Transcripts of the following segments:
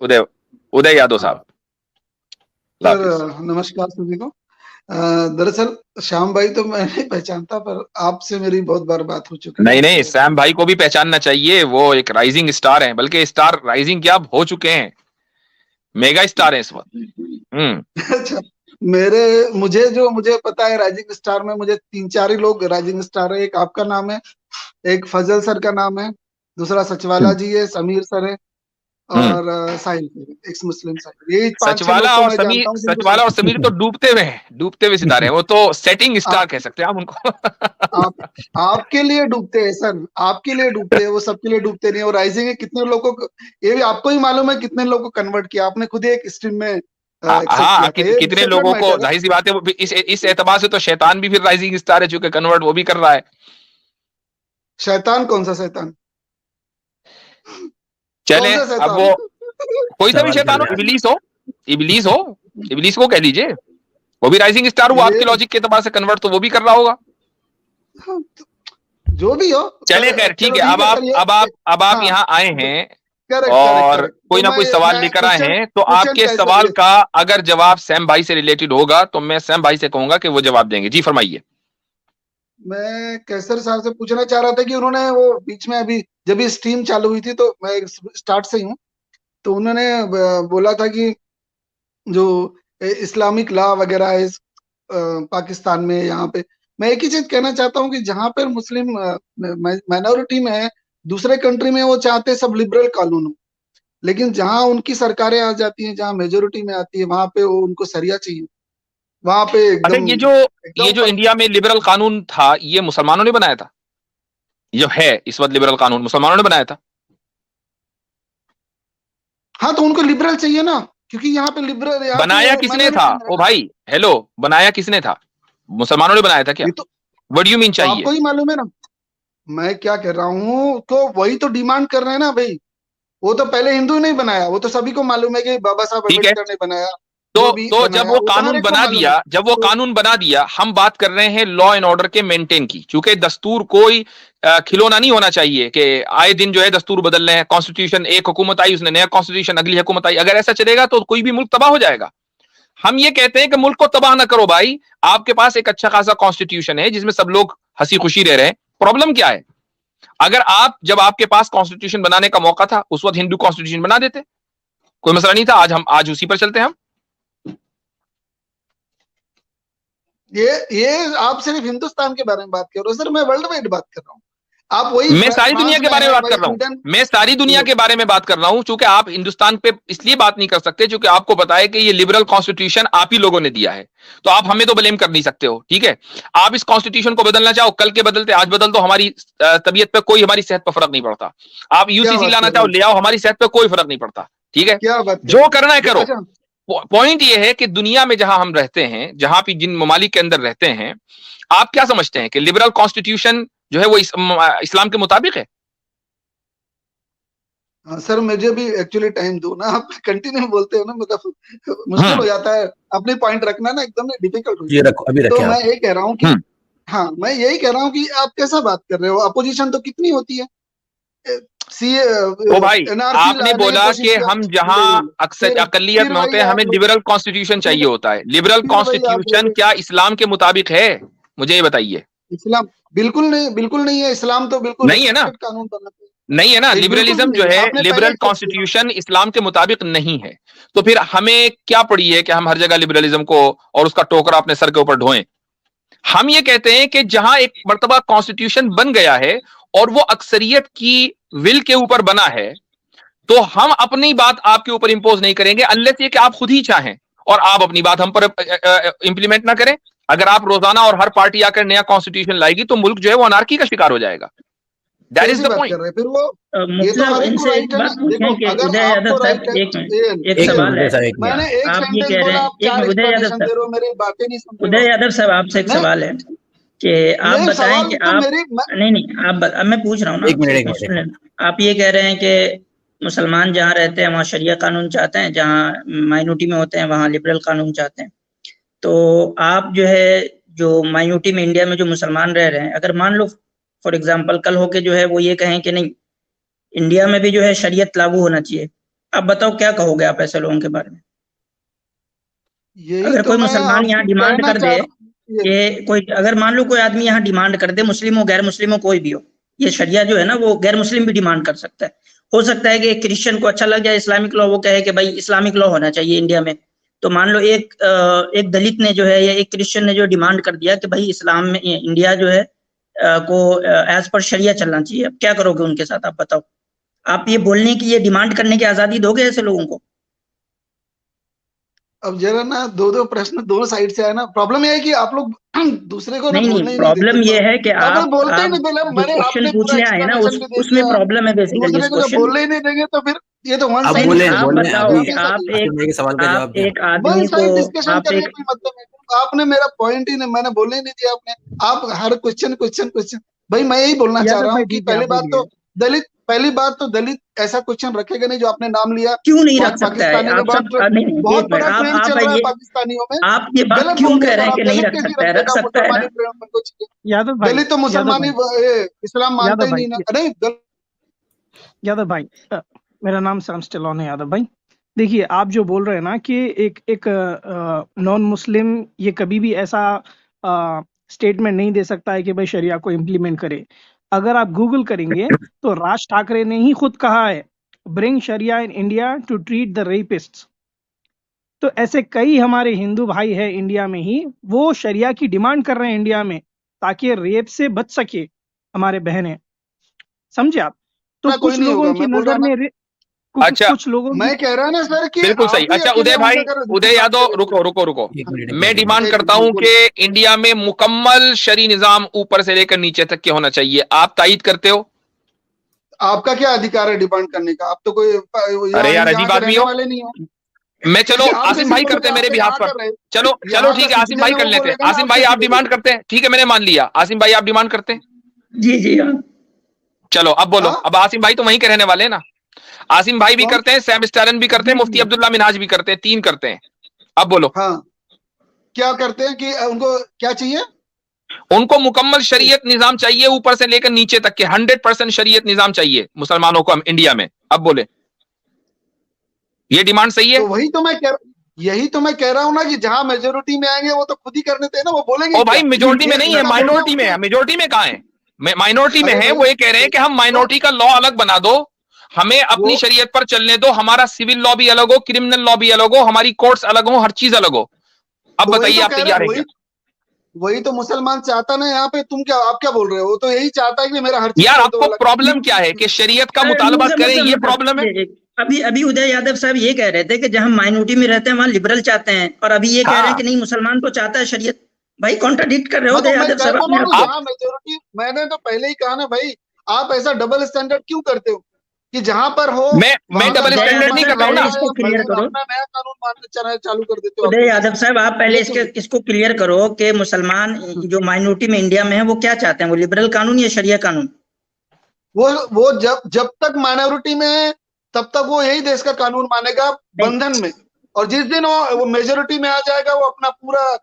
उदय उदय यादव साहब। सर नमस्कार सभी को। दरअसल श्याम भाई तो मैं नहीं पहचानता, पर आपसे मेरी बहुत बार बात हो चुकी है। नहीं, श्याम भाई को भी पहचानना चाहिए, वो एक राइजिंग स्टार हैं, बल्कि स्टार राइजिंग क्या हो चुके हैं, मेगा स्टार है इस वक्त। अच्छा, मुझे पता है राइजिंग स्टार में मुझे 3-4 ही लोग राइजिंग स्टार है। एक आपका नाम है, एक फजल सर का नाम है, दूसरा सचवाला जी है, समीर सर है, और साहिल सर, एक्स मुस्लिम साहिल। ये 5-6 लोग तो मैं जानता हूँ जिनको सचवाला और समीर तो डूबते हुए हैं, डूबते हुए सितारे हैं, वो तो सेटिंग स्टार कह सकते हैं आप उनको। आपके लिए डूबते हैं सर, आपके लिए डूबते हैं, वो सबके लिए डूबते नहीं है। और राइजिंग है कितने लोगों को, ये भी आपको ही मालूम है कितने लोगों को कन्वर्ट किया आपने, खुद ही एक स्ट्रीम में एक्सेप्ट किया था। ये कितने सेपरेट लोगों को, मैटर है। जाहिर सी बात है, इस एतबार से तो शैतान भी फिर राइजिंग स्टार है, चूंकि कन्वर्ट वो भी कर रहा है। शैतान? कौन सा शैतान? चले, कौन सा अब शैतान? वो कोई सा भी शैतान हो, इबलीस हो, इबलीस को कह लीजिए, वो भी राइजिंग स्टार हुआ आपके लॉजिक के एतबार से कन्वर्ट, तो वो भी कर रहा होगा। जो भी हो, चले खैर ठीक है। अब आप यहाँ आए हैं और कोई ना कोई सवाल लेकर आए हैं, तो आपके सवाल का अगर जवाब सैम भाई से रिलेटेड होगा तो मैं सैम भाई से कहूंगा कि वो जवाब देंगे। जी फरमाइए। मैं कैसर साहब से पूछना चाह रहा था कि उन्होंने वो बीच में अभी जब ये स्ट्रीम चालू हुई थी, तो मैं स्टार्ट से ही हूँ, तो उन्होंने बोला था कि जो इस्लामिक लॉ वगैरह है पाकिस्तान में, यहाँ पे मैं एक ही चीज कहना चाहता हूँ कि जहाँ पर मुस्लिम माइनॉरिटी में है, दूसरे कंट्री में वो चाहते हैं सब लिबरल कानून हो, लेकिन जहाँ उनकी सरकारें आ जाती हैं, जहाँ मेजोरिटी में आती है, वहां पे वो उनको सरिया चाहिए, वहां पे अच्छा, एकदम ये जो इंडिया में लिबरल कानून था, ये मुसलमानों ने बनाया था? जो है इस वक्त लिबरल कानून मुसलमानों ने बनाया था? हाँ, तो उनको लिबरल चाहिए ना, क्योंकि यहाँ पे लिबरल, बनाया किसने था ओ भाई? हेलो, बनाया किसने था? मुसलमानों ने बनाया था क्या? तो व्हाट डू यू मीन तो चाहिए? आपको ही मालूम है ना मैं क्या कह रहा हूँ, तो वही तो डिमांड कर रहे हैं ना भाई। वो तो पहले हिंदू नहीं बनाया, वो तो सभी को मालूम है कि बाबा साहब ठीक है, अम्बेडकर ने बनाया। जो भी तो जब बनाया वो वो तो हर कानून एक को बना मालूम है। दिया, हम बात कर रहे हैं लॉ एंड ऑर्डर के मेंटेन की। चूंकि दस्तूर कोई खिलौना नहीं होना चाहिए कि आए दिन जो है दस्तूर बदल रहे हैं। कॉन्स्टिट्यूशन, एक हुकूमत आई उसने नया कॉन्स्टिट्यूशन, अगली हुकूमत आई, अगर ऐसा चलेगा तो कोई भी मुल्क तबाह हो जाएगा। हम ये कहते हैं कि मुल्क को तबाह ना करो भाई, आपके पास एक अच्छा खासा कॉन्स्टिट्यूशन है जिसमें सब लोग हंसी खुशी रह रहे हैं। प्रॉब्लम क्या है? अगर जब आपके पास कॉन्स्टिट्यूशन बनाने का मौका था, उस वक्त हिंदू कॉन्स्टिट्यूशन बना देते, कोई मसला नहीं था। आज उसी पर चलते हैं हम। ये आप सिर्फ हिंदुस्तान के बारे में बात कर रहे हो सर, मैं वर्ल्ड वाइड बात कर रहा हूँ। आप वही मैं सारी दुनिया के बारे में बात कर रहा हूं। मैं सारी दुनिया के बारे में बात कर रहा हूं, चूंकि आप हिंदुस्तान पे इसलिए बात नहीं कर सकते क्योंकि आपको पता है कि ये लिबरल कॉन्स्टिट्यूशन आप ही लोगों ने दिया है, तो आप हमें तो ब्लेम कर नहीं सकते हो। ठीक है, आप इस कॉन्स्टिट्यूशन को बदलना चाहो, कल के बदलते आज बदल दो, हमारी तबीयत पे कोई, हमारी सेहत पर फर्क नहीं पड़ता। आप यूसीसी लाना चाहो ले आओ, हमारी सेहत पे कोई फर्क नहीं पड़ता। ठीक है, जो करना है करो। पॉइंट ये है कि दुनिया में जहां हम रहते हैं, जहां भी जिन ममालिक के अंदर रहते हैं, आप क्या समझते हैं कि लिबरल कॉन्स्टिट्यूशन जो है वो इस्लाम के मुताबिक है? सर मुझे भी एक्चुअली टाइम दो ना, आप कंटिन्यू बोलते हो ना, मतलब मुश्किल हो जाता है अपने पॉइंट रखना ना, एकदम डिफिकल्ट हो जाता है। तो मैं यही कह रहा हूँ कि हाँ, मैं यही कह रहा हूँ कि आप कैसा बात कर रहे हो, अपोजिशन तो कितनी होती है। ओ भाई, आपने बोला कि हम जहां अक्सर अकलियत में होते हैं हमें लिबरल कॉन्स्टिट्यूशन चाहिए होता है। लिबरल कॉन्स्टिट्यूशन क्या इस्लाम के मुताबिक है? मुझे ये बताइए। इस्लाम बिल्कुल नहीं है। इस्लाम तो बिल्कुल नहीं है ना, कानून बनाते नहीं है ना। लिबरलिज्म जो है, लिबरल कॉन्स्टिट्यूशन इस्लाम के मुताबिक नहीं है। तो फिर हमें क्या पड़ी है कि हम हर जगह लिबरलिज्म को और उसका टोकरा अपने सर के ऊपर ढोएं? हम ये कहते हैं कि जहां एक मर्तबा कॉन्स्टिट्यूशन बन गया है और वो अक्सरियत की विल के ऊपर बना है, तो हम अपनी बात आपके ऊपर इंपोज नहीं करेंगे अनलेस ये कि आप खुद ही चाहें और आप अपनी बात हम पर इंप्लीमेंट ना करें। अगर आप रोजाना और हर पार्टी आकर नया कॉन्स्टिट्यूशन लाएगी तो मुल्क जो है वो अनार्की का शिकार हो जाएगा। That is the point. फिर वो मतलब इनसे एक बात पूछें कि उदय यादव साहब, एक सवाल है। आप ये कह रहे हैं, उदय यादव साहब, उदय यादव साहब आपसे एक सवाल है कि आप बताएं कि आप नहीं आप अब मैं पूछ रहा हूँ ना, आप ये कह रहे हैं कि मुसलमान जहाँ रहते हैं वहाँ शरिया कानून चाहते हैं, जहाँ माइनॉरिटी में होते हैं वहाँ लिबरल कानून चाहते हैं। तो आप जो है, जो माइनॉरिटी में इंडिया में जो मुसलमान रह रहे हैं, अगर मान लो फॉर एग्जांपल कल होके जो है वो ये कहें कि नहीं, इंडिया में भी जो है शरीयत लागू होना चाहिए, अब बताओ क्या कहोगे आप ऐसे लोगों के बारे में? यही अगर तो कोई मैं मुसलमान यहाँ आपको डिमांड कहना कर चाह दे रहा हूँ। कि कोई, अगर मान लो कोई आदमी यहाँ डिमांड कर दे, मुस्लिम हो गैर मुस्लिम हो कोई भी हो, ये शरिया जो है ना वो गैर मुस्लिम भी डिमांड कर सकता है। हो सकता है कि एक क्रिश्चियन को अच्छा लग जाए इस्लामिक लॉ, वो कहे कि भाई इस्लामिक लॉ होना चाहिए इंडिया में। तो मान लो एक दलित ने जो है या एक क्रिश्चियन ने जो डिमांड कर दिया कि भाई इस्लाम में इंडिया जो है को एज पर शरिया चलना चाहिए, अब क्या करोगे उनके साथ? आप बताओ। आप ये बोलने की, ये डिमांड करने की आजादी दोगे ऐसे लोगों को? अब जरा ना दो दो प्रश्न दोनों साइड से आए ना। प्रॉब्लम यह है कि आप लोग दूसरे को ना नहीं बोलने ही नहीं प्रॉब्लम देते। ये है कि आप लोग बोलते ही आप नहीं पहले। जो मैंने क्वेश्चन आपने पूरा पूछने आए ना एक्सप्लेनेशन भी दे उसमें दिया। प्रॉब्लम है बेसिकली दूसरे इस को जब क्वेश्चन में। बोलने ही नहीं देंगे तो फिर ये तो वन अब साइड बोले आप बोले बताओ अभी कि आप मेरे सवाल का जवाब दिया। एक आदमी वन को, साइड डिस्कशन आप करने एक, का कोई मतलब नहीं। आपने मेरा पॉइंट ही नहीं, मैंने बोलने ही नहीं दिया आपने। आप हर क्वेश्चन क्वेश्चन क्वेश्चन। भाई मैं यही बोलना चाह यादव रहा भाई हूँ कि ठीक है, आप बोलिए। पहली बात तो दलित ऐसा क्वेश्चन रखेगा नहीं जो आपने नाम लिया। क्यों नहीं रख सकता है? पाकिस्तानी में आप सब नहीं नहीं, बहुत एक मिनट, बड़ा ट्रेंड आप चल रहा है ये पाकिस्तानियों में। आप ये बात गलत क्यों बोल दिया कह रहे सर। हैं आप कि नहीं दलित रख कैसे सकता रख है? रख देगा सकता है ना। मुसलमानी ट्रेंड में कुछ। यादव दलित तो भाई, मुसलमानी इस्लाम मानते ही नहीं ना। नहीं यादव भाई, मेरा नाम सैम स्टेलॉन है। यादव भाई देखिए, आप जो बोल रहे हैं ना कि एक नॉन मुस्लिम ये कभी भी ऐसा स्टेटमेंट नहीं दे सकता है कि भाई शरिया को इम्प्लीमेंट करे। अगर आप गूगल करेंगे तो राज ठाकरे ने ही खुद कहा है, bring sharia in India to treat the rapists. तो ऐसे कई हमारे हिंदू भाई हैं इंडिया में ही, वो शरिया की डिमांड कर रहे हैं इंडिया में, ताकि रेप से बच सके हमारे बहनें। समझे आप? तो कोई कुछ नहीं लोगों होगा, की मैं बोल रहा नजर ना। में अच्छा, कुछ लोगों की, मैं कह रहा ना सर कि बिल्कुल आप सही। ही अच्छा अकेले उदय भाई, होंगे अगर उदय यादव, रुको रुको रुको। एक मिनट मैं डिमांड एक करता मिनट हूं कि बोलिए। इंडिया में मुकम्मल शरी निजाम ऊपर से लेकर नीचे तक के होना चाहिए। आप तायीद करते हो? आपका क्या अधिकार है डिमांड करने का? आप तो कोई अरे यार यहाँ अजीब के आदमी रहने हो। वाले नहीं हो। मैं, चलो आप आसिम कैसे भाई बोलोगे करते हैं आप मेरे भी यहाँ हाथ पर। कर रहे? चलो चलो यहाँ ठीक का है, आसिम सिटीजन भाई है, कर वो लेते हैं। बोलेगा ना, आसिम आप भाई कैसे आप डिमांड बोलोगे? करते हैं, ठीक है मैंने मान लिया। आसिम भाई आप डिमांड करते हैं, जी जी हाँ। चलो अब बोलो। हाँ अब आसिम भाई तो वहीं के रहने वाले हैं ना। आसिम भाई भी कौन? करते हैं, सैम स्टैलिन भी करते हैं, जी मुफ्ती जी अब्दुल्ला मिनहाज भी करते हैं, 3 करते हैं। अब बोलो। हाँ क्या करते हैं कि उनको क्या चाहिए? उनको मुकम्मल शरीयत निजाम चाहिए ऊपर से लेकर नीचे तक के, 100% शरीयत निजाम चाहिए मुसलमानों को हम इंडिया में। अब बोले, ये डिमांड सही है? तो यही तो मैं कह रहा हूँ ना कि जहां मेजोरिटी में आएंगे वो तो खुद ही करने थे ना, वो बोलेंगे ओ क्या? भाई मेजोरिटी में ये नहीं है, इनका बोलना माइनॉरिटी में होता है। मेजोरिटी में कहाँ है? माइनॉरिटी में अरे है। भाई वो ये कह रहे हैं कि हम माइनॉरिटी का लॉ अलग बना दो, हमें अपनी वो शरीयत पर चलने दो, हमारा सिविल लॉ भी अलग हो, क्रिमिनल लॉ भी अलग हो, हमारी कोर्ट्स अलग हो, हर चीज अलग हो। अब तो वही बताइए तो आप कह तैयार रहे, हैं क्या? वही तो मुसलमान चाहता ना यहाँ पे। आप क्या बोल रहे हो? वो तो यही चाहता है कि मेरा हर चीज यार कर दो आपको अलग। प्रॉब्लम क्या है कि शरीयत का मुतालबा करें, ये प्रॉब्लम है? अभी अभी उदय यादव साहब ये कह रहे थे कि जहां माइनॉरिटी में रहते हैं वहां लिबरल चाहते हैं, और अभी ये कह रहे हैं कि नहीं मुसलमान तो चाहता है शरीयत। भाई कॉन्ट्राडिक्ट कर रहे हो हाँ तो उदय मैं यादव कह साहब तो अपने रहा आप हूँ को। जहाँ मेजोरिटी। मैंने तो पहले ही कहा ना भाई, आप ऐसा डबल स्टैंडर्ड क्यों करते हो कि जहां पर हो मैं वहां का डबल उदय स्टैंडर्ड यादव नहीं साहब कर रहा हूं पहले ना। इसको क्लियर करो। अपना नया कानून मानना चालू कर देते हो आप उदय लोग। यादव साहब आप पहले ये क्यों? इसको क्लियर करो कि मुसलमान जो माइनॉरिटी में इंडिया में है वो क्या चाहते हैं, वो लिबरल कानून या शरिया कानून? वो जब तक माइनॉरिटी में है तब तक वो यही देश का कानून मानेगा बंधन में। और जिस दिन वो मेजोरिटी में आ जाएगा वो अपना पूरा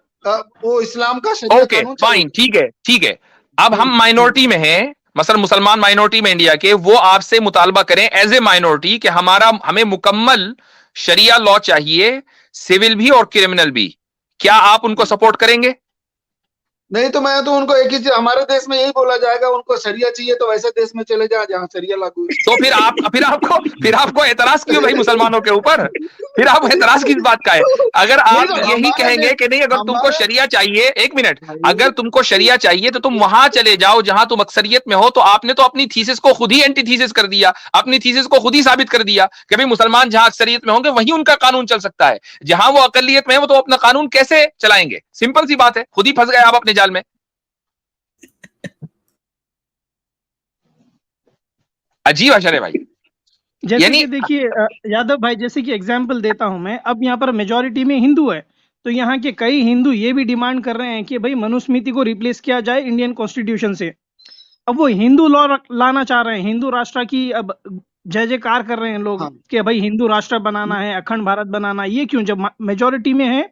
वो इस्लाम का शरिया ओके कानून चालू फाइन, ठीक है ठीक है। अब हम करेगा। माइनॉरिटी में हैं, मसलन मुसलमान माइनॉरिटी में इंडिया के, वो आपसे मुतालबा करें एज ए माइनॉरिटी कि हमें मुकम्मल शरिया लॉ चाहिए, सिविल भी और क्रिमिनल भी। क्या आप उनको सपोर्ट करेंगे? नहीं तो मैं तो उनको एक ही चीज, हमारे देश में यही बोला जाएगा, उनको शरिया चाहिए तो वैसे देश में चले जाए जहाँ शरिया लागू है। तो फिर आपको एतराज क्यों भाई मुसलमानों के ऊपर? फिर आप एतराज किस बात का है? अगर नहीं आप तो यही हमारे कहेंगे देश कि नहीं, अगर तुमको हमारे शरिया चाहिए, एक मिनट, अगर तुमको शरिया चाहिए तो तुम वहां चले जाओ जहां तुम अक्सरियत में हो, तो आपने तो अपनी थीसिस को खुद ही एंटी थीसिस कर दिया, अपनी थीसिस को खुद ही साबित कर दिया कि भाई मुसलमान जहां अक्सरियत में होंगे वहीं उनका कानून चल सकता है, जहां वो अकलियत में है वो तो अपना कानून कैसे चलाएंगे? सिंपल सी बात है, खुद ही फंस गए आप अपने जाल में। अजीब अशर है भाई। जैसे यानी कि देखिए यादव भाई, जैसे कि एग्जाम्पल देता हूं मैं, अब यहाँ पर मेजोरिटी में हिंदू है, तो यहाँ के कई हिंदू ये भी डिमांड कर रहे हैं कि भाई मनुस्मृति को रिप्लेस किया जाए इंडियन कॉन्स्टिट्यूशन से। अब वो हिंदू लॉ लाना चाह रहे हैं, हिंदू राष्ट्र की अब जय जयकार कर रहे हैं लोग, हाँ। कि भाई हिंदू राष्ट्र बनाना है, अखंड भारत बनाना है। ये क्यों? जब मेजोरिटी में है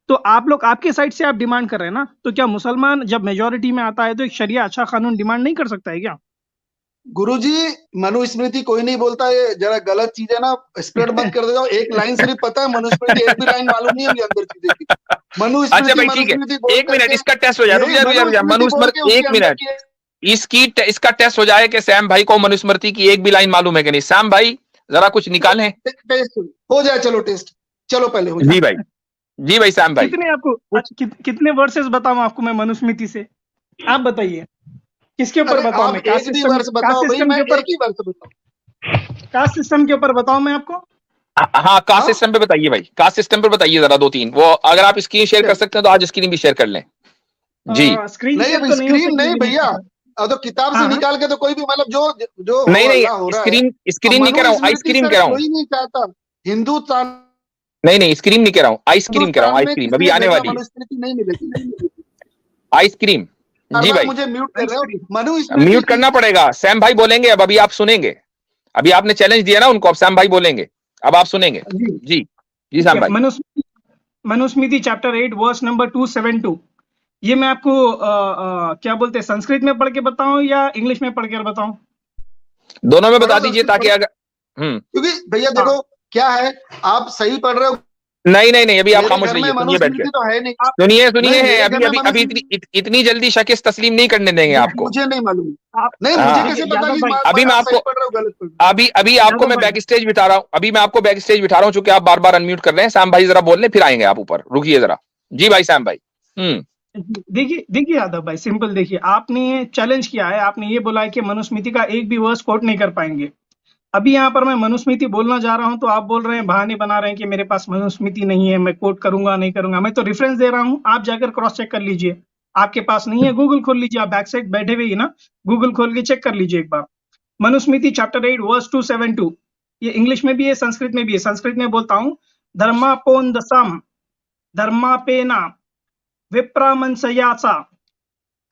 तो आप लोग, आपके साइड से आप डिमांड कर रहे हैं ना, तो क्या मुसलमान जब मेजोरिटी में आता है तो एक शरिया अच्छा कानून डिमांड नहीं कर सकता है क्या? गुरुजी, मनुस्मृति कोई नहीं बोलता, ये जरा गलत चीज है ना, स्प्रेड मत कर देता। एक लाइन सिर्फ पता है मनुस्मृति, एक भी लाइन मालूम नहीं है मुझे अंदर चीजें की। मनुस्मृति, अच्छा भाई ठीक है, एक मिनट इसका टेस्ट हो जाए, रुक जा मनुस्मृति, एक मिनट इसका टेस्ट हो जाए कि सैम भाई को मनुस्मृति की एक भी लाइन मालूम है कि नहीं। सैम भाई जरा कुछ निकालें, टेस्ट हो जाए। चलो टेस्ट, चलो पहले हो जाए। जी भाई सैम भाई, कितने वर्सेस बताऊं आपको मैं मनुस्मृति से, आप बताइए किसके ऊपर बताऊं मैं? कास्ट सिस्टम के ऊपर बताऊं मैं आपको? हाँ कास्ट सिस्टम पे बताइए भाई, कास्ट सिस्टम पे बताइए जरा 2-3 वो, अगर आप स्क्रीन शेयर कर सकते हैं तो आज स्क्रीन भी शेयर कर लें जी। स्क्रीन नहीं भैया, अब तो किताब से निकाल के तो कोई भी, मतलब जो नहीं स्क्रीन नहीं कह रहा हूँ, आइसक्रीम कह रहा हूँ। कोई नहीं चाहता हिंदू, नहीं स्क्रीन नहीं कह रहा हूँ, आइसक्रीम कह रहा हूँ, आइसक्रीम अभी आने वाली नहीं मिलेगी आइसक्रीम। जी भाई मुझे म्यूट कर रहे हो, म्यूट करना पड़ेगा। सैम भाई बोलेंगे अब, अभी आप सुनेंगे, अभी आपने चैलेंज दिया ना उनको, अब सैम भाई बोलेंगे, अब आप सुनेंगे। जी सैम भाई। मनुस्मृति चैप्टर 8 वर्स नंबर 272, ये मैं आपको क्या बोलते हैं, संस्कृत में पढ़ के बताऊं या इंग्लिश में पढ़ के बताऊं? दोनों में बता दीजिए ताकि अगर क्योंकि भैया देखो क्या है, आप सही पढ़ रहे हो। नहीं अभी आप खामोश रहिए, सुनिए बैठ के, तो है नहीं, सुनिए अभी इतनी जल्दी शकीस तस्लीम नहीं करने देंगे आपको। मुझे नहीं मालूम, नहीं मुझे कैसे पता कि अभी मैं आपको अभी आपको मैं बैक स्टेज बिठा रहा हूँ, अभी मैं आपको बैक स्टेज बिठा रहा हूँ, चूंकि आप बार बार अनम्यूट कर रहे हैं। सैम भाई जरा बोल लें फिर आएंगे आप ऊपर, रुकिए जरा। जी भाई सैम भाई। देखिए यादव भाई, सिंपल देखिए, आपने चैलेंज किया है, आपने ये बोला है कि मनुस्मृति का एक भी वर्स कोट नहीं कर पाएंगे। अभी यहाँ पर मैं मनुस्मृति बोलना जा रहा हूँ तो आप बोल रहे हैं, बहाने बना रहे हैं कि मेरे पास मनुस्मृति नहीं है, मैं कोट करूंगा नहीं करूंगा। मैं तो रेफरेंस दे रहा हूँ, आप जाकर क्रॉस चेक कर लीजिए। आपके पास नहीं है, गूगल खोल लीजिए, आप बैक साइड बैठे हुए ही ना, गूगल खोल के चेक कर लीजिए एक बार। मनुस्मृति चैप्टर 8 वर्स 272, ये इंग्लिश में भी है, संस्कृत में भी है। संस्कृत में बोलता हूँ, धर्मापोन्दसम धर्मापेना विप्रामंसयासा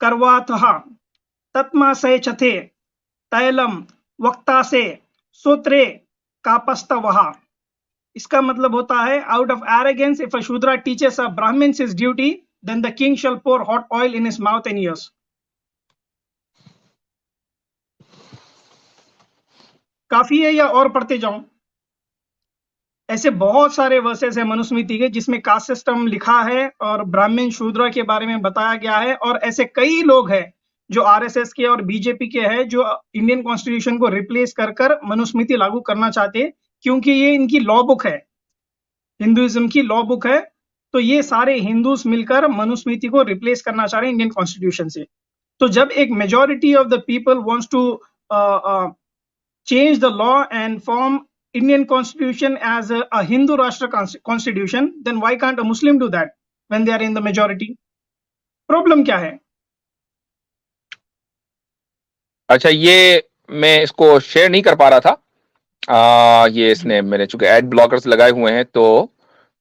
कर्वातः तत्मासे चथे तैलम वक्तासे सूत्रे कापस्तवः। इसका मतलब होता है, out of arrogance if a Shudra teaches a Brahmin his duty, then the king shall pour hot oil in his mouth and ears. काफी है या और पढ़ते जाऊं? ऐसे बहुत सारे वर्सेस है मनुस्मृति के जिसमें कास्ट सिस्टम लिखा है और ब्राह्मण शूद्र के बारे में बताया गया है। और ऐसे कई लोग हैं जो आरएसएस के और बीजेपी के हैं जो इंडियन कॉन्स्टिट्यूशन को रिप्लेस कर मनुस्मृति लागू करना चाहते हैं, क्योंकि ये इनकी लॉ बुक है, हिंदुइज्म की लॉ बुक है। तो ये सारे हिंदूज मिलकर मनुस्मृति को रिप्लेस करना चाह रहे हैं इंडियन कॉन्स्टिट्यूशन से। तो जब एक majority of the people wants to change the law and form Indian constitution as a Hindu Rashtra constitution, then why can't a Muslim do that when they are in the majority? Problem क्या है? अच्छा, ये मैं इसको share नहीं कर पा रहा था, ये इसने मैंने चूंकि एड ब्लॉकर्स लगाए हुए हैं तो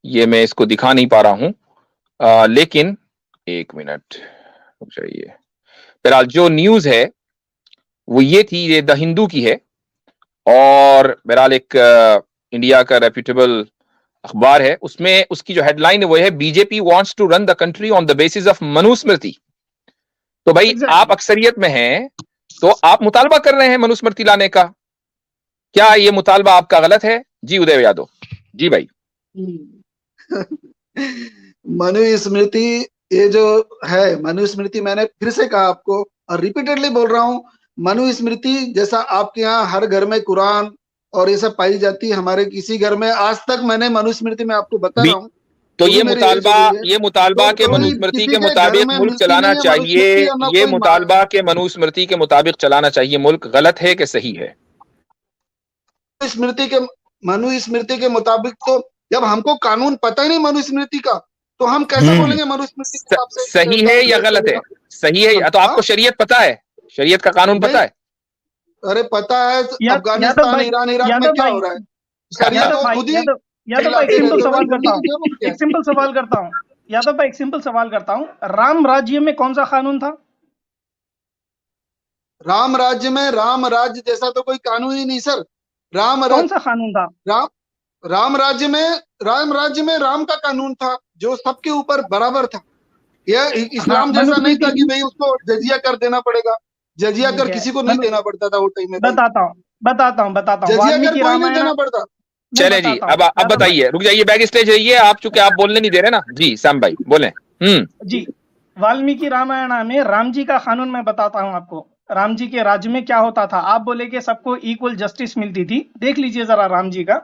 ये मैं इसको दिखा नहीं पा रहा हूं, लेकिन एक मिनट रुक जाइए। बहरहाल जो न्यूज है वो ये थी, ये द हिंदू की है और बहरहाल एक इंडिया का रेप्यूटेबल अखबार है। उसमें उसकी जो हेडलाइन है वो है, BJP wants to run the country on the basis of Manusmriti. तो भाई आप अक्सरियत में हैं तो आप मुतालबा कर रहे हैं मनुस्मृति लाने का, क्या ये मुतालबा आपका गलत है? जी उदय यादव। जी भाई। मनुस्मृति ये जो है, मनुस्मृति मैंने फिर से कहा आपको और रिपीटेडली बोल रहा हूं, मनुस्मृति जैसा आपके यहाँ हर घर में कुरान और ये सब पाई जाती है, हमारे किसी घर में आज तक मैंने मनुस्मृति में आपको बता रहा हूँ। तो ये मुतालबा के मनुस्मृति के मुताबिक मुल्क चलाना चाहिए, ये मुतालबा के मनुस्मृति के मुताबिक चलाना चाहिए मुल्क, गलत है कि सही है? मनुस्मृति के मुताबिक तो जब हमको कानून पता ही नहीं मनुस्मृति का, तो हम कैसे बोलेंगे मनुस्मृति के हिसाब से सही है या गलत है? सही है तो आपको शरीयत पता है, शरीयत का कानून पता है? अरे पता है, अफगानिस्तान ईरान इराक में क्या हो रहा है, शरीयत तो खुद ही। यादव भाई एक सिंपल सवाल करता हूँ, एक सिंपल सवाल करता हूँ यादव भाई, एक सिंपल सवाल करता हूँ, राम राज्य में कौन सा कानून था? राम राज्य में राम राज्य जैसा तो कोई कानून ही नहीं सर। कौन सा कानून था? राम राज्य में राम का कानून था जो सबके ऊपर बराबर था। यह इस्लाम जैसा नहीं था कि भाई उसको जजिया कर देना पड़ेगा। जजिया कर किसी को नहीं देना पड़ता था वो टाइम में। बताता हूँ जजिया कर कोई नहीं देना पड़ता। चले जी, अब बताइए, रुक जाइए, बैक स्टेज रहिए आप, चूंकि आप बोलने नहीं दे रहे ना जी। श्याम भाई बोले। जी, वाल्मीकि रामायण में राम जी का कानून मैं बताता हूँ आपको। राम जी के राज्य में क्या होता था, आप बोले कि सबको इक्वल जस्टिस मिलती थी। देख लीजिए जरा राम जी का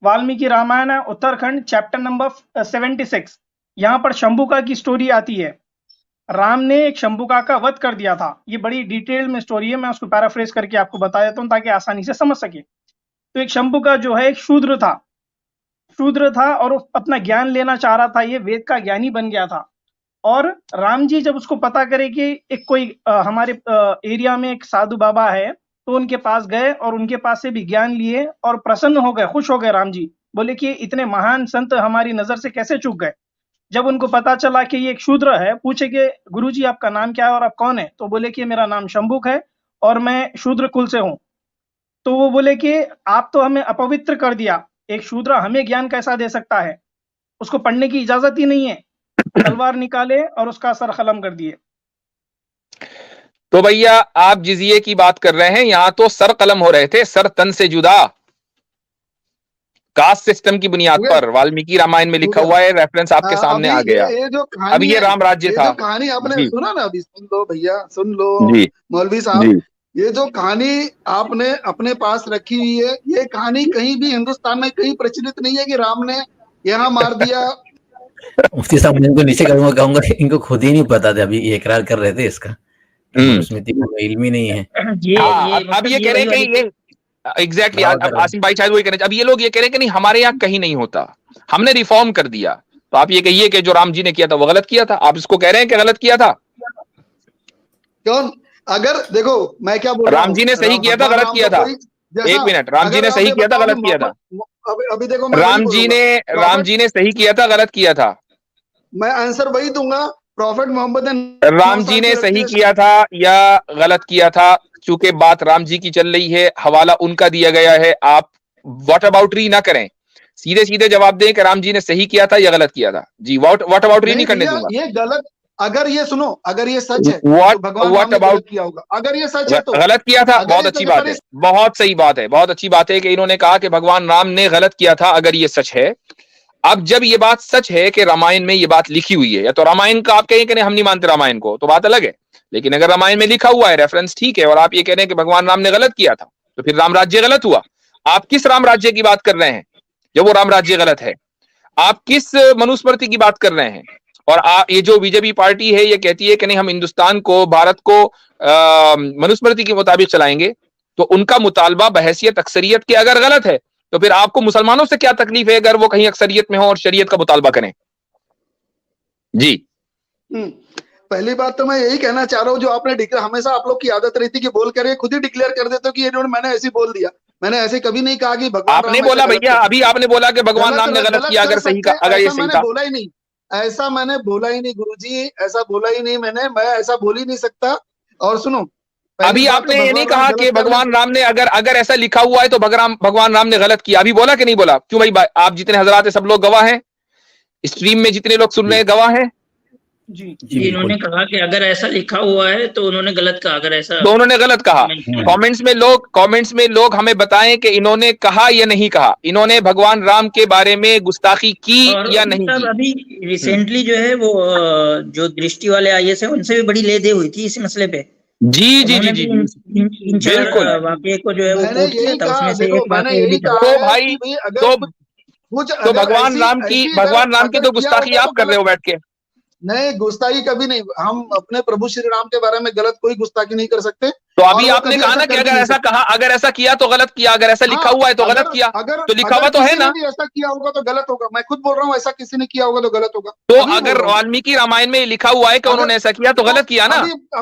वाल्मीकि रामायण उत्तराखंड चैप्टर नंबर 76। यहाँ पर शंभुका की स्टोरी आती है। राम ने एक शंभुका का वध कर दिया था। ये बड़ी डिटेल में स्टोरी है, मैं उसको पैराफ्रेज करके आपको बता देता हूँ ताकि आसानी से समझ सके। तो एक शंभुका जो है एक शूद्र था और वो अपना ज्ञान लेना चाह रहा था, ये वेद का ज्ञानी बन गया था। और राम जी जब उसको पता करे कि एक कोई हमारे एरिया में एक साधु बाबा है, तो उनके पास गए और उनके पास से भी ज्ञान लिए और प्रसन्न हो गए, खुश हो गए। राम जी बोले कि इतने महान संत हमारी नजर से कैसे चूक गए। जब उनको पता चला कि ये एक शूद्र है, पूछे कि गुरुजी आपका नाम क्या है और आप कौन है, तो बोले कि मेरा नाम शंभुक है और मैं शूद्र कुल से हूं। तो वो बोले कि आप तो हमें अपवित्र कर दिया, एक शूद्र हमें ज्ञान कैसा दे सकता है, उसको पढ़ने की इजाजत ही नहीं है। तलवार निकाले और उसका सर कलम कर दिए। तो भैया आप जिजिये की बात कर रहे हैं, यहां तो सर कलम हो रहे थे, सर तन से जुदा, कास्ट सिस्टम की बुनियाद पर। वाल्मीकि रामायण में लिखा हुआ है, रेफरेंस आपके सामने आ गया। ये जो अब ये राम राज्य था, कहानी आपने सुना ना, अभी सुन लो भैया, सुन लो मौलवी साहब, ये जो कहानी आपने अपने पास रखी हुई है, ये कहानी कहीं भी हिंदुस्तान में कहीं प्रचलित नहीं है कि राम ने यहाँ मार दिया। मुफ्ती साहब मैं इनको नीचे कहूंगा इनको खुद ही नहीं पता था, अभी ये इकरार कर रहे थे इसका, स्मृति को इल्म ही नहीं है। अब ये कह रहे हैं कि एग्जैक्टली आसिम भाई शायद वही कह रहे हैं। अब ये लोग ये कह रहे हैं कि नहीं हमारे यहाँ कहीं नहीं होता, हमने रिफॉर्म कर दिया। तो आप ये कहिए कि जो राम जी ने किया था वो गलत किया था, आप इसको कह रहे हैं कि गलत किया था। कौन? अगर देखो मैं क्या बोल रहा हूं, राम जी ने सही किया था गलत किया था? एक मिनट, राम जी ने सही किया था गलत किया था? अभी देखो राम जी ने सही किया था गलत किया था? मैं आंसर वही दूंगा, प्रॉफेट मोहम्मद ने राम जी ने सही किया था या गलत किया था? चूंकि बात राम जी की चल रही है, हवाला उनका दिया गया है, आप व्हाट अबाउटरी ना करें, सीधे सीधे जवाब दें कि राम जी ने सही किया था या गलत किया था। जी व्हाट अबाउटरी नहीं करने दूंगा। ये गलत, अगर ये सुनो, अगर ये सच है व्हाट अबाउट किया होगा, अगर ये सच है तो गलत किया था। बहुत अच्छी बात है, बहुत सही बात है, बहुत अच्छी बात है कि इन्होंने कहा कि भगवान राम ने गलत किया था, अगर ये सच है। अब जब ये बात सच है कि रामायण में ये बात लिखी हुई है, या तो रामायण का आप कहें कि नहीं हम नहीं मानते रामायण को, तो बात अलग है। लेकिन अगर रामायण में लिखा हुआ है, रेफरेंस ठीक है, और आप ये कह रहे हैं कि भगवान राम ने गलत किया था, तो फिर राम राज्य गलत हुआ। आप किस राम राज्य की बात कर रहे हैं जब वो राम राज्य गलत है? आप किस मनुस्मृति की बात कर रहे हैं? और ये जो बीजेपी पार्टी है ये कहती है कि नहीं हम हिंदुस्तान को, भारत को मनुस्मृति के मुताबिक चलाएंगे, तो उनका मुतालबा बहैसियत अक्सरियत के अगर गलत है, तो फिर आपको मुसलमानों से क्या तकलीफ है अगर वो कहीं अक्सरियत में हो और शरीयत का मुतालबा करें? जी पहली बात तो मैं यही कहना चाह रहा हूँ, जो आपने डिक्लेयर, हमेशा आप लोग की आदत रहती कि बोल कर खुद ही डिक्लेयर कर देते हो कि इन्होंने, मैंने ऐसे बोल दिया। मैंने ऐसे कभी नहीं कहा कि भगवान आपने बोला भैया, अभी आपने बोला कि भगवान राम ने गलत किया, अगर सही का, अगर ये सही था। बोला ही नहीं, ऐसा मैंने बोला ही नहीं गुरुजी, ऐसा बोला ही नहीं मैंने, मैं ऐसा बोल ही नहीं सकता। और सुनो, अभी आपने ये नहीं कहा कि भगवान राम ने, अगर ऐसा लिखा हुआ है तो भगवान राम ने गलत किया, अभी बोला कि नहीं बोला? क्यों भाई, आप जितने हजरात है सब लोग गवाह हैं, स्ट्रीम में जितने लोग सुन रहे हैं गवाह हैं। जी इन्होंने कहा कि अगर ऐसा लिखा हुआ है तो उन्होंने गलत कहा, अगर ऐसा तो उन्होंने गलत कहा। कमेंट्स में लोग हमें बताएं कि इन्होंने कहा या नहीं कहा, इन्होंने भगवान राम के बारे में गुस्ताखी की या नहीं की। अभी रिसेंटली जो है वो जो दृष्टि वाले IAS है उनसे भी बड़ी लेदे हुई थी इस मसले पे। जी जी जी जी बिल्कुल, वाकये को जो है वो कोट किया था, उसमें से एक बात ये भी था। तो भाई तो भगवान राम की तो गुस्ताखी आप कर रहे हो बैठ के। नहीं, गुस्ताखी कभी नहीं, हम अपने प्रभु श्री राम के बारे में गलत कोई गुस्ताखी नहीं कर सकते। तो अभी आपने कहा ना कि अगर ऐसा कहा, अगर ऐसा किया तो गलत किया, अगर ऐसा लिखा हुआ है तो गलत किया, तो लिखा हुआ तो है ना? ऐसा किया होगा तो गलत होगा, मैं खुद बोल रहा हूँ, ऐसा किसी ने किया होगा तो गलत होगा। तो अगर वाल्मीकि रामायण में लिखा हुआ है कि उन्होंने ऐसा किया तो गलत किया ना,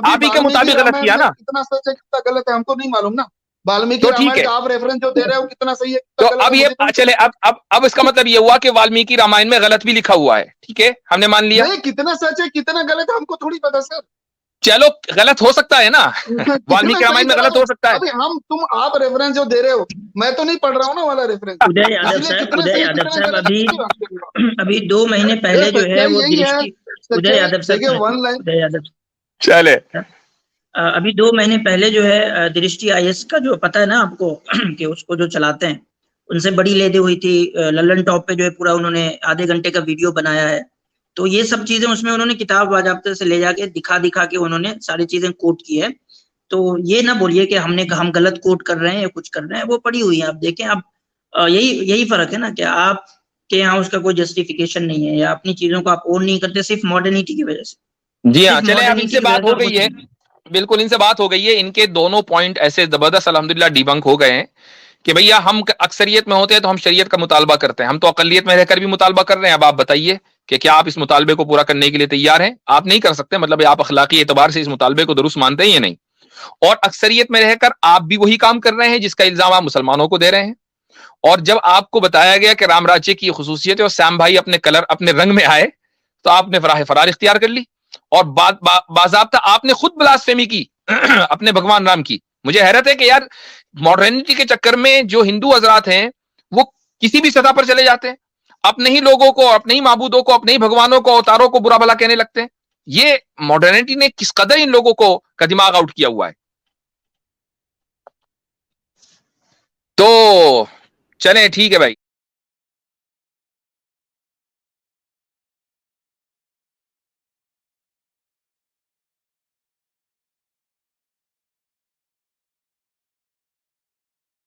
आप ही के मुताबिक गलत किया ना। कितना सच है कितना गलत है हमको नहीं मालूम ना। वाल्मीकि तो ठीक है, आप रेफरेंस जो दे रहे हो कितना सही है। तो अब ये चले, अब इसका मतलब ये हुआ कि वाल्मीकि रामायण में गलत भी लिखा हुआ है, ठीक है, हमने मान लिया। नहीं, कितना सच है कितना गलत है हमको थोड़ी पता सर। चलो गलत हो सकता है ना, वाल्मीकि रामायण में गलत हो सकता है। अभी आप रेफरेंस जो दे रहे हो, मैं तो नहीं पढ़ रहा हूँ ना वाला रेफरेंस। उदय यादव साहब अभी 2 महीने पहले जो है वो दृष्टि, उदय यादव साहब वन लाइन चले अभी 2 महीने पहले जो है दृष्टि IS का जो पता है ना आपको कि उसको जो चलाते हैं, उनसे बड़ी लेदी हुई थी। लल्लन टॉप पे जो है पूरा उन्होंने आधे घंटे का वीडियो बनाया है। तो ये सब चीजें उसमें उन्होंने किताब बाज़ाब्ते से ले जाके दिखा के उन्होंने सारी चीजें कोट की है। तो ये ना बोलिए कि हम गलत कोट कर रहे हैं या कुछ कर रहे हैं, वो पड़ी हुई है, आप देखें। आप यही फर्क है ना कि आपके यहाँ उसका कोई जस्टिफिकेशन नहीं है, या अपनी चीजों को आप ओन नहीं करते सिर्फ मॉडर्निटी की वजह से। जी हाँ, चले अब इनसे बात हो गई है, बिल्कुल इनसे बात हो गई है। इनके दोनों पॉइंट ऐसे जबरदस्त अल्हम्दुलिल्लाह डिबंक हो गए हैं कि भैया हम अक्सरियत में होते हैं तो हम शरीयत का मुतालबा करते हैं, हम तो अकलियत में रहकर भी मुतालबा कर रहे हैं। अब आप बताइए कि क्या आप इस मुतालबे को पूरा करने के लिए तैयार हैं? आप नहीं कर सकते, मतलब आप अखलाकी एतबार से इस मुतालबे को दुरुस्त मानते हैं या नहीं। और अक्सरियत में रहकर आप भी वही काम कर रहे हैं जिसका इल्जाम आप मुसलमानों को दे रहे हैं। और जब आपको बताया गया कि राम राज्य की खुसूसियत है और सैम भाई अपने कलर अपने रंग में आए, तो आपने फरार इख्तियार कर ली और बाज़ाब्ता आपने खुद ब्लास्फेमी की अपने भगवान राम की। मुझे हैरत है कि यार मॉडर्निटी के चक्कर में जो हिंदू हजरात हैं वो किसी भी सतह पर चले जाते हैं, अपने ही लोगों को, अपने ही माबूदों को, अपने ही भगवानों को, अवतारों को बुरा भला कहने लगते हैं। ये मॉडर्निटी ने किस कदर इन लोगों को का दिमाग आउट किया हुआ है। तो चलें, ठीक है भाई।